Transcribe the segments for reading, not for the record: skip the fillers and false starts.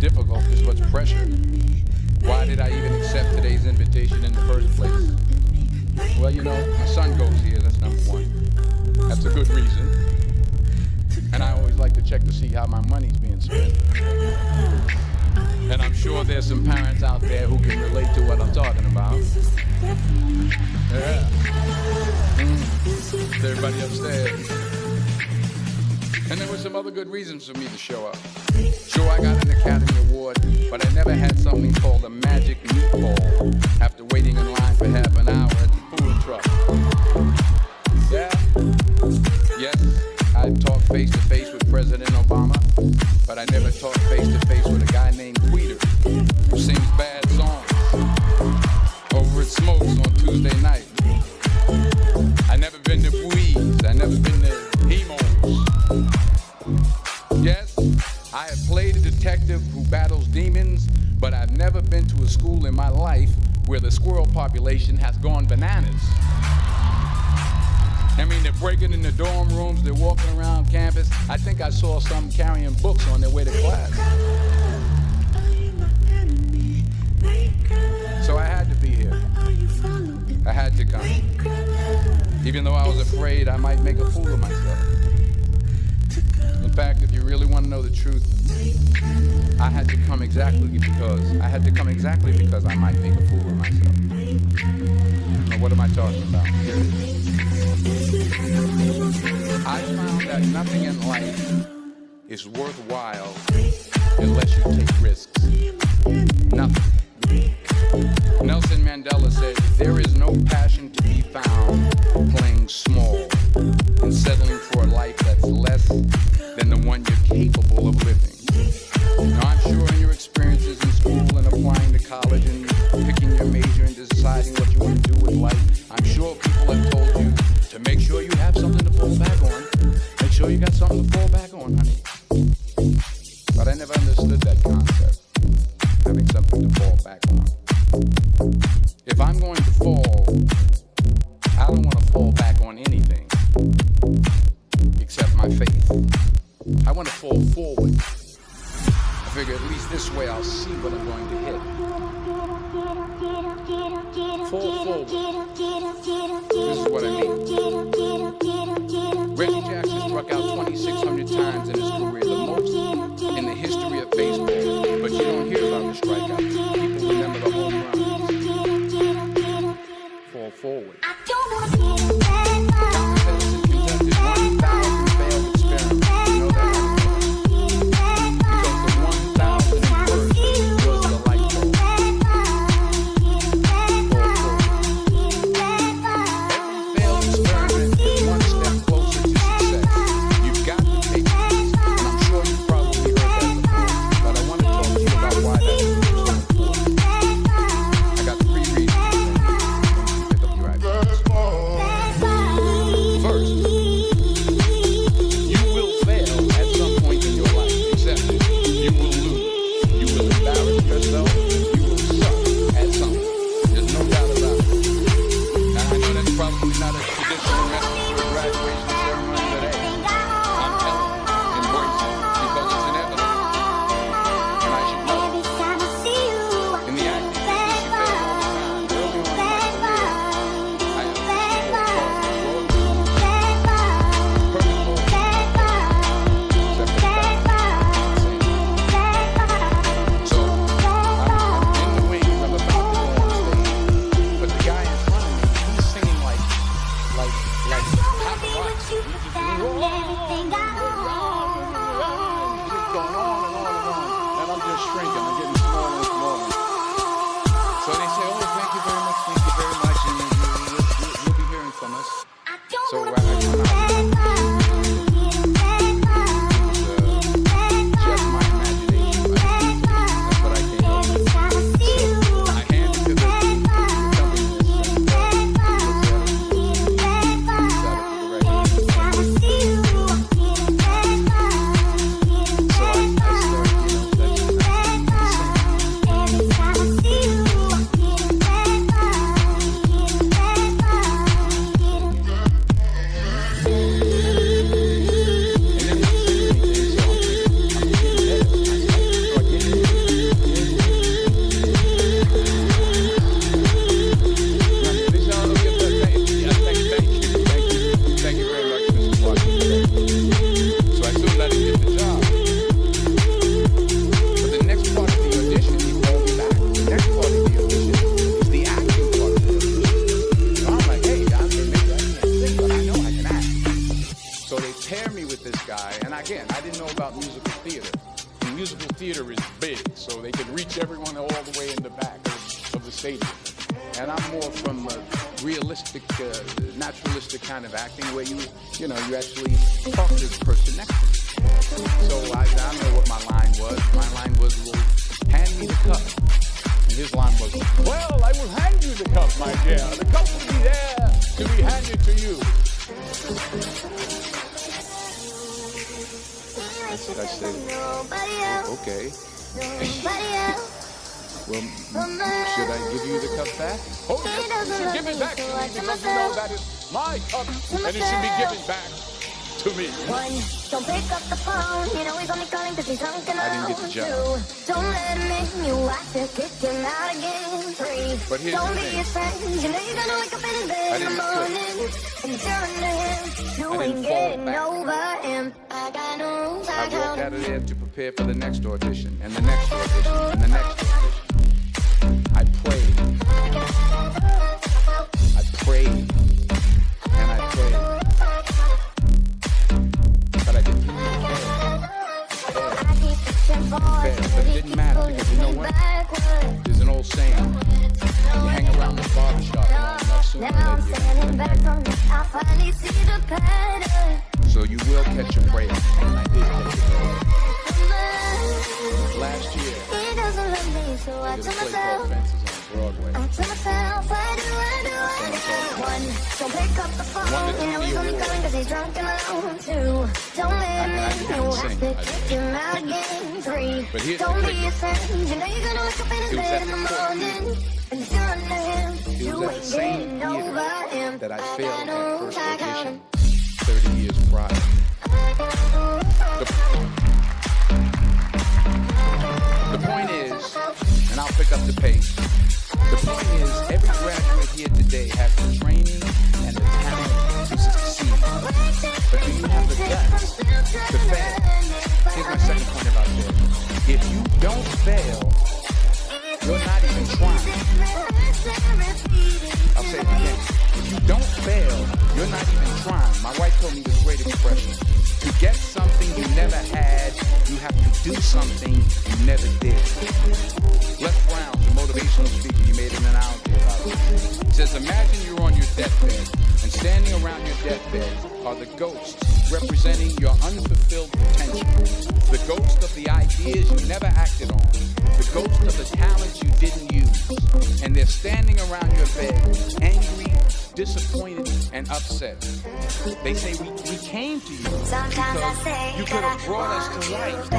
difficult, this much pressure. Why did I even accept today's invitation in the first place? Well, you know, my son goes here, that's number one. That's a good reason. And I always like to check to see how my money's being spent. And I'm sure there's some parents out there who can relate to what I'm talking about. Yeah. Everybody upstairs. And there were some other good reasons for me to show up. Sure, I got an Academy Award, but I never had something called a magic meatball after waiting in line for half an hour at the food truck. Yeah. Yes, I talked face to face with President Obama, but I never talked face to face with a guy named Tweeter who sings bad songs over at Smokes on Tuesday night. I never been to Bouise, I never been to Hemos. Yes, I have played a detective who battles demons, but I've never been to a school in my life where the squirrel population has gone bananas. I mean, they're breaking in the dorm rooms, they're walking around campus. I think I saw some carrying books on their way to class. So I had to be here. I had to come. Even though I was afraid I might make a fool of myself. In fact, if you really want to know the truth, I had to come exactly because I might make a fool of myself. Now, what am I talking about? Here it is. I found that nothing in life is worthwhile unless you take risks. Nothing. Nelson Mandela said, there is no passion to be found playing small and settling for a life that's less than the one you're capable of living. Now, I'm sure in your experiences in school and applying to college and picking your major and deciding what you want to do with life, I'm sure people have told you to make sure you have something to fall back on. Make sure you got something to fall back on, honey. But I never understood that concept, having something to fall back on. If I'm going to fall, I don't want to fall back on anything except my faith. I want to fall forward. I figure at least this way I'll see what I'm going to hit. Fall forward. This is what I mean. Reggie Jackson struck out 2,600 times in his career, the most in the history of baseball. But you don't hear about the strikeouts. People remember the home runs. Fall forward. I don't want to be you know about musical theater. And musical theater is big, so they can reach everyone all the way in the back of the stadium. And I'm more from a realistic, naturalistic kind of acting where you actually talk to the person next to you. So I don't know what my line was. My line was, well, hand me the cup. And his line was, well, I will hand you the cup, my dear. The cup will be there to be handed to you. I said, okay. Well, should I give you the cup back? Oh, yes, you should give it back to me because you know that is my cup and it should be given back to me. Don't pick up the phone, you know he's only calling because he's drunk and I didn't get the job. Don't let him in, you have to kick him out again. 3, but here's don't the be his friend, you know you're gonna wake up in his bed in the morning and turn to him, you ain't getting over him. I got no rules, I walked out of there to prepare for the next audition and the next audition and the next audition. I prayed. I prayed. And I prayed. But I didn't fail. But it didn't matter because you know what? There's an old saying. You hang around the barbershop long enough, sooner or later you're going to get married. So you will catch a break. And I did catch a break. Last year, we did a play called Fences on Broadway. Don't pick up the phone, you know he's only calling because he's drunk and alone. 2, don't let him in, you have to kick him out again. 3, don't be his friend, you know you're gonna wake up in his bed in the morning and you're under him, you ain't getting over him. That I failed at first audition 30 years prior. The point is, and I'll pick up the pace, the point is every graduate here today has the training and the talent to succeed. But do you have the guts to fail? Here's my second point about this. If you don't fail, you're not even trying. I'll say it again. If you don't fail, you're not even trying. My wife told me this great expression. To get something you never had, you have to do something you never did. Les Brown, the motivational speaker, he made an analogy about it. He says, imagine you're on your deathbed, and standing around your deathbed are the ghosts representing your unfulfilled potential. The ghost of the ideas you never acted on. The ghost of the talents you didn't use. And they're standing around your bed, angry, disappointed, and upset. They say, we came to you because you could have brought us to life.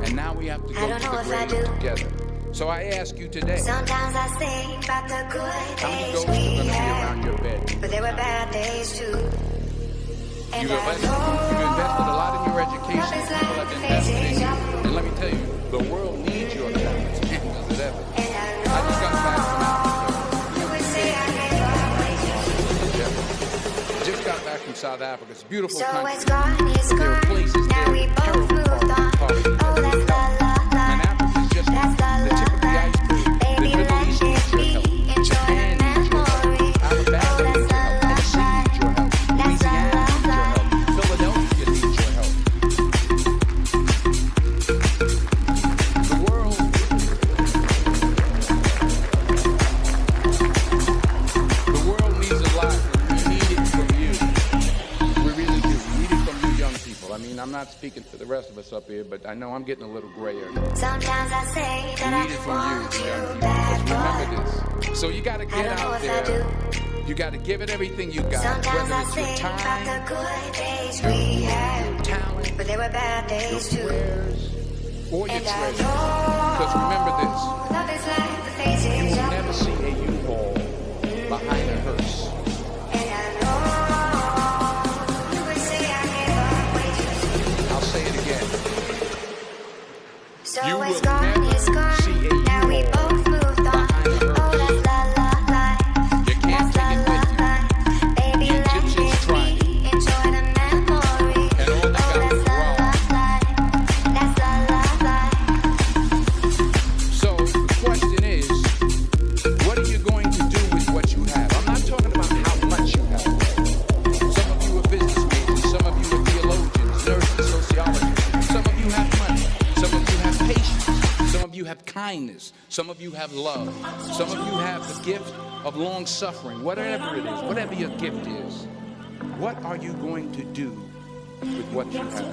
And now we have to go to the grave together. So I ask you today, sometimes I think about the good how many ghosts are going to be around your bed? But there were bad days too. You've invested a lot in your education. People have invested in you. And let me tell you, the world needs your talents. Man, does it ever. I just got back from Africa. Just got back from South Africa. It's a beautiful country. But there are places there, terrible parts of the and Africa's just the tip of the iceberg. The Middle East needs your help. Japan needs your help. Alabama needs your help. Tennessee needs your help. Louisiana needs your help. Philadelphia needs your help. The world needs a lot, and we need it from you. We really do. We need it from you young people. I mean, I'm not speaking for the rest of us up here, but I know I'm getting a little grayer. Sometimes I say that we need it from you, young people. Because remember this. So you got to get out there. You got to give it everything you got. Whether it's your time, your talent, but there were bad days your prayers, or your treasure. Because remember this. You will never see a U-Haul behind a hearse. I'll say it again. You will never see a U-Haul behind a hearse. You can't take it with you. The Egyptians tried it. And all they got was wrong. So the question is, what are you going to do with what you have? I'm not talking about how much you have. Some of you are business majors, some of you are theologians, nurses, sociologists. kindness. Some of you have love. Some of you have the gift of long suffering. Whatever it is, whatever your gift is, what are you going to do with what you have?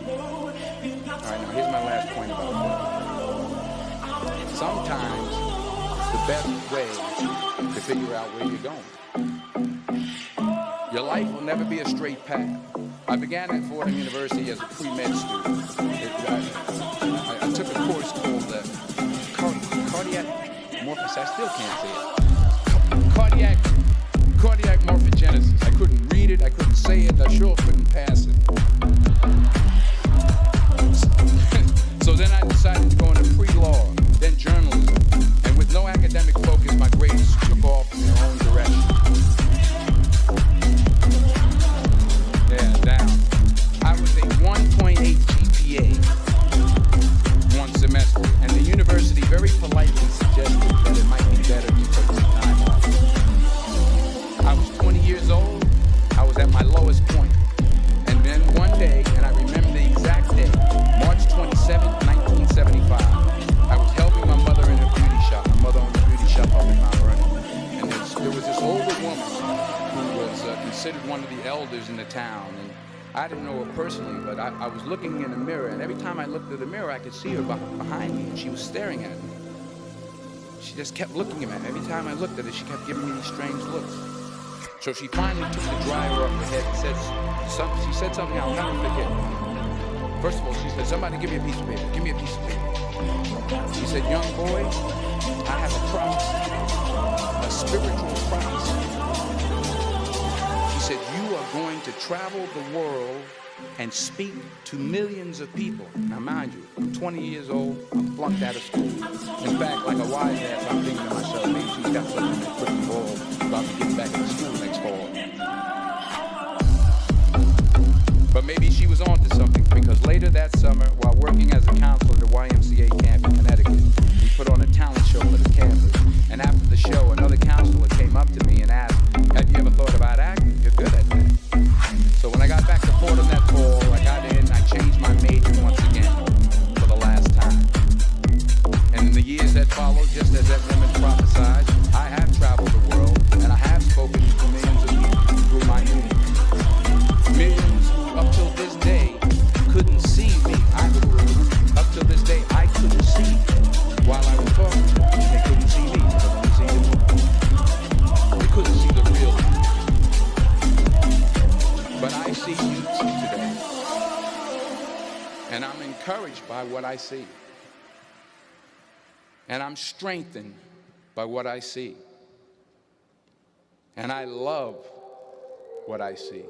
All right, now here's my last point about that. Sometimes the best way to figure out where you're going. Your life will never be a straight path. I began at Fordham University as a pre-med student. I took a course called cardiac morphogenesis. I still can't say it. Cardiac morphogenesis. I couldn't read it. I couldn't say it. I sure couldn't pass it. So then I decided to go into pre-law, then journalism. And with no academic focus, my grades took off in their own direction. Yeah, down. I was a 1.8 GPA one semester, and the university very politely suggested that it might be better to take some time off. I was 20 years old. I was at my lowest point. And then one day, and I remember the exact day, March 27, 1975, I was helping my mother in her beauty shop. My mother owned a beauty shop up in Mount Vernon. And there was this older woman who was considered one of the elders in the town. And I didn't know her personally, but I was looking in the mirror, and every time I looked at the mirror, I could see her behind me, and she was staring at me. She just kept looking at me. Every time I looked at her, she kept giving me these strange looks. So she finally took the dryer off her head and she said something I'll never forget. First of all, she said, "Somebody give me a piece of paper. Give me a piece of paper." She said, "Young boy, I have a prophecy, a spiritual prophecy." She said, "You are going to travel the world and speak to millions of people." Now, mind you, I'm 20 years old. I'm flunked out of school. In fact, like a wise ass, I'm thinking to myself, maybe she's got something in that crystal ball about me getting back into school next fall. But maybe she was on to something, because later that summer, while working as a counselor at the YMCA camp in Connecticut, we put on a talent show for the campers. And after the show, another counselor came up to me and asked, "Have you ever thought about acting? You're good at that." So when I got back to Fordham that fall, I got in, I changed my major once again for the last time. And in the years that followed, just as that woman prophesied, I have traveled the world, and I have spoken to millions of people through my media. Millions who, up till this day, couldn't see me. Up till this day, I couldn't see while I was talking. They couldn't see me. They couldn't see the real me. But I see you today. And I'm encouraged by what I see. And I'm strengthened by what I see. And I love what I see.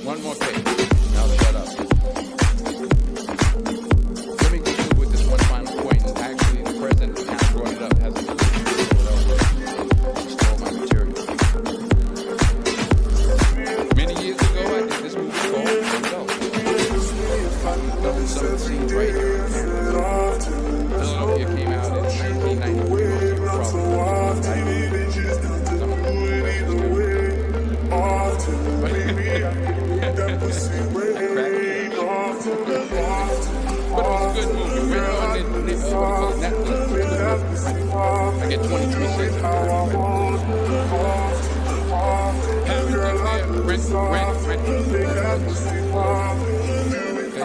One more page. Now shut up. Let me go through with this one final point. And actually, the president of the town brought it up. Hasn't he stole my material. Many years ago, I did this movie called Filming some of the scenes right here. Philadelphia came out in 1993. Most people probably but it was a good movie. We're on Netflix. I get 23 cents. It's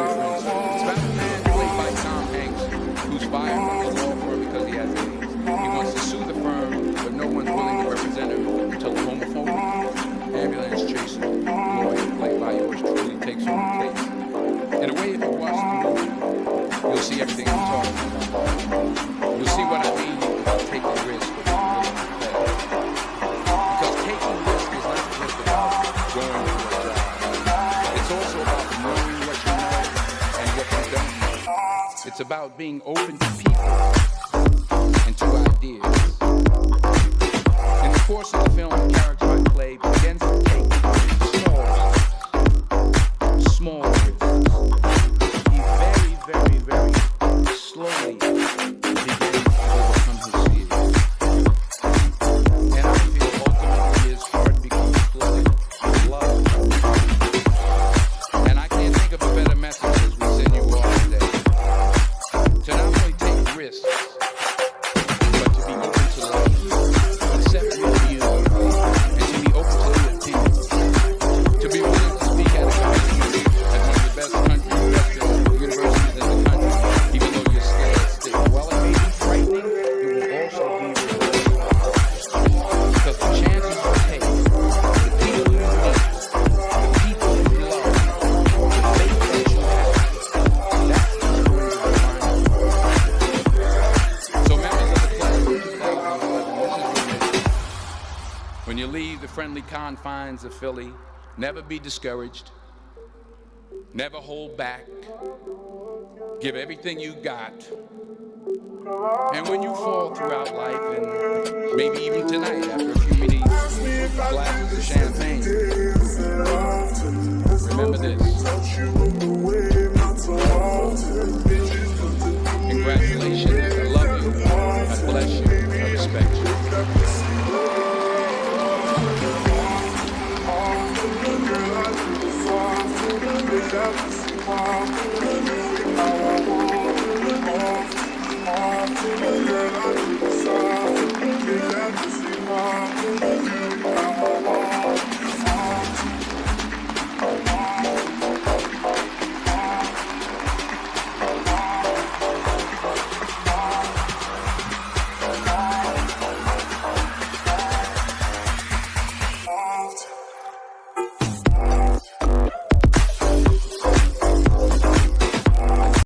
about a man played by Tom Hanks who's fired from his law firm because he has AIDS. He wants to sue the firm, but no one's willing to represent him until a homophobic ambulance chaser lawyer played by yours truly takes on the case. In a way, if you watch the movie, you'll see everything I'm talking about. You'll see what I mean about taking risks with because taking risks is not just about going to a job. It's also about knowing what you know and what you don't know. It's about being open to people and to ideas. In the course of the film, the character I play begins to take small risks. He very slowly begins to overcome his fears. When you leave the friendly confines of Philly, never be discouraged. Never hold back. Give everything you got. And when you fall throughout life, and maybe even tonight after a few of these glasses of champagne, remember this. Congratulations. I love you. I bless you. I respect you. Girl, I